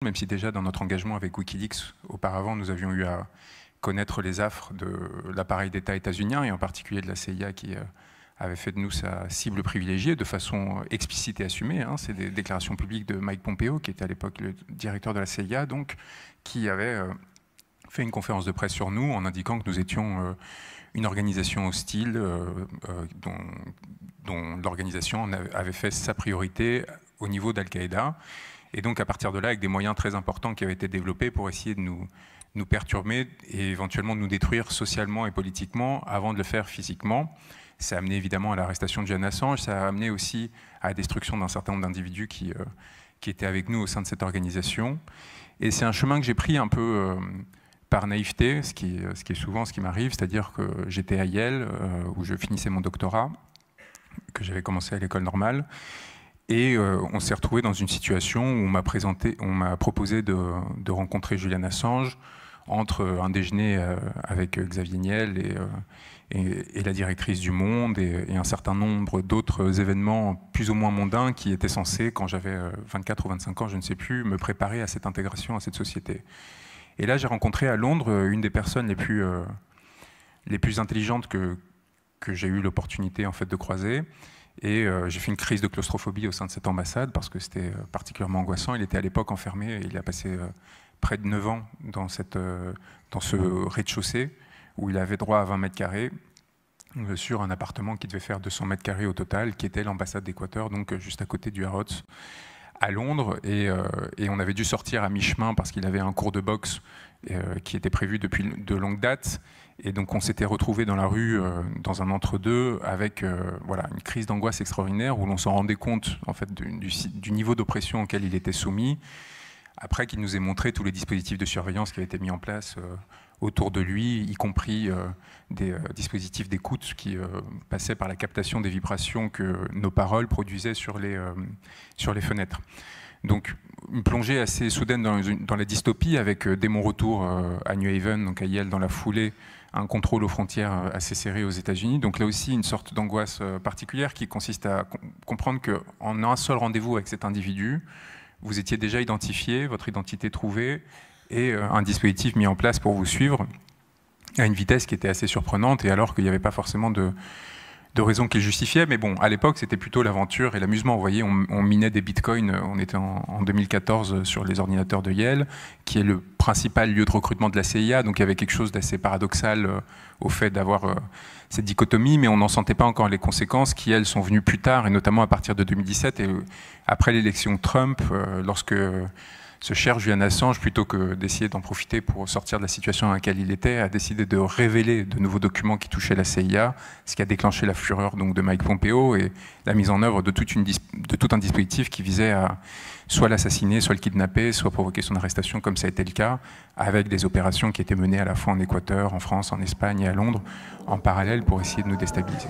même si déjà dans notre engagement avec Wikileaks, auparavant, nous avions eu à connaître les affres de l'appareil d'État états-unien, et en particulier de la CIA qui avait fait de nous sa cible privilégiée de façon explicite et assumée. Hein. C'est des déclarations publiques de Mike Pompeo, qui était à l'époque le directeur de la CIA, donc, qui avait fait une conférence de presse sur nous en indiquant que nous étions une organisation hostile dont l'organisation avait fait sa priorité au niveau d'Al-Qaïda. Et donc, à partir de là, avec des moyens très importants qui avaient été développés pour essayer de nous perturber et éventuellement de nous détruire socialement et politiquement avant de le faire physiquement. Ça a amené évidemment à l'arrestation de Julian Assange, ça a amené aussi à la destruction d'un certain nombre d'individus qui étaient avec nous au sein de cette organisation. Et c'est un chemin que j'ai pris un peu par naïveté, ce qui est souvent ce qui m'arrive, c'est-à-dire que j'étais à Yale, où je finissais mon doctorat, que j'avais commencé à l'école normale. Et on s'est retrouvé dans une situation où on m'a proposé de rencontrer Julian Assange entre un déjeuner avec Xavier Niel et la directrice du Monde et un certain nombre d'autres événements plus ou moins mondains qui étaient censés, quand j'avais 24 ou 25 ans, je ne sais plus, me préparer à cette intégration, à cette société. Et là, j'ai rencontré à Londres une des personnes les plus intelligentes que j'ai eu l'opportunité en fait, de croiser. Et j'ai fait une crise de claustrophobie au sein de cette ambassade parce que c'était particulièrement angoissant. Il était à l'époque enfermé et il a passé près de 9 ans dans ce rez-de-chaussée où il avait droit à 20 mètres carrés sur un appartement qui devait faire 200 mètres carrés au total, qui était l'ambassade d'Équateur, donc juste à côté du Harrods à Londres. Et on avait dû sortir à mi-chemin parce qu'il avait un cours de boxe qui était prévu depuis de longue date. Et donc on s'était retrouvé dans la rue, dans un entre-deux, avec voilà, une crise d'angoisse extraordinaire où l'on s'en rendait compte en fait, du niveau d'oppression auquel il était soumis. Après qu'il nous ait montré tous les dispositifs de surveillance qui avaient été mis en place autour de lui, y compris des dispositifs d'écoute qui passaient par la captation des vibrations que nos paroles produisaient sur les fenêtres. Donc une plongée assez soudaine dans la dystopie avec dès mon retour à New Haven, donc à Yale dans la foulée, un contrôle aux frontières assez serré aux États-Unis. Donc là aussi une sorte d'angoisse particulière qui consiste à comprendre qu'en un seul rendez-vous avec cet individu, vous étiez déjà identifié, votre identité trouvée et un dispositif mis en place pour vous suivre à une vitesse qui était assez surprenante et alors qu'il n'y avait pas forcément de raison qui le justifiait. Mais bon, à l'époque, c'était plutôt l'aventure et l'amusement. Vous voyez, on minait des bitcoins, on était en 2014 sur les ordinateurs de Yale, qui est le principal lieu de recrutement de la CIA, donc il y avait quelque chose d'assez paradoxal au fait d'avoir cette dichotomie, mais on n'en sentait pas encore les conséquences qui, elles, sont venues plus tard, et notamment à partir de 2017, et après l'élection Trump, lorsque ce cher Julian Assange, plutôt que d'essayer d'en profiter pour sortir de la situation dans laquelle il était, a décidé de révéler de nouveaux documents qui touchaient la CIA, ce qui a déclenché la fureur donc, de Mike Pompeo et la mise en œuvre de tout un dispositif qui visait à soit l'assassiner, soit le kidnapper, soit provoquer son arrestation, comme ça a été le cas, avec des opérations qui étaient menées à la fois en Équateur, en France, en Espagne et à Londres, en parallèle pour essayer de nous déstabiliser.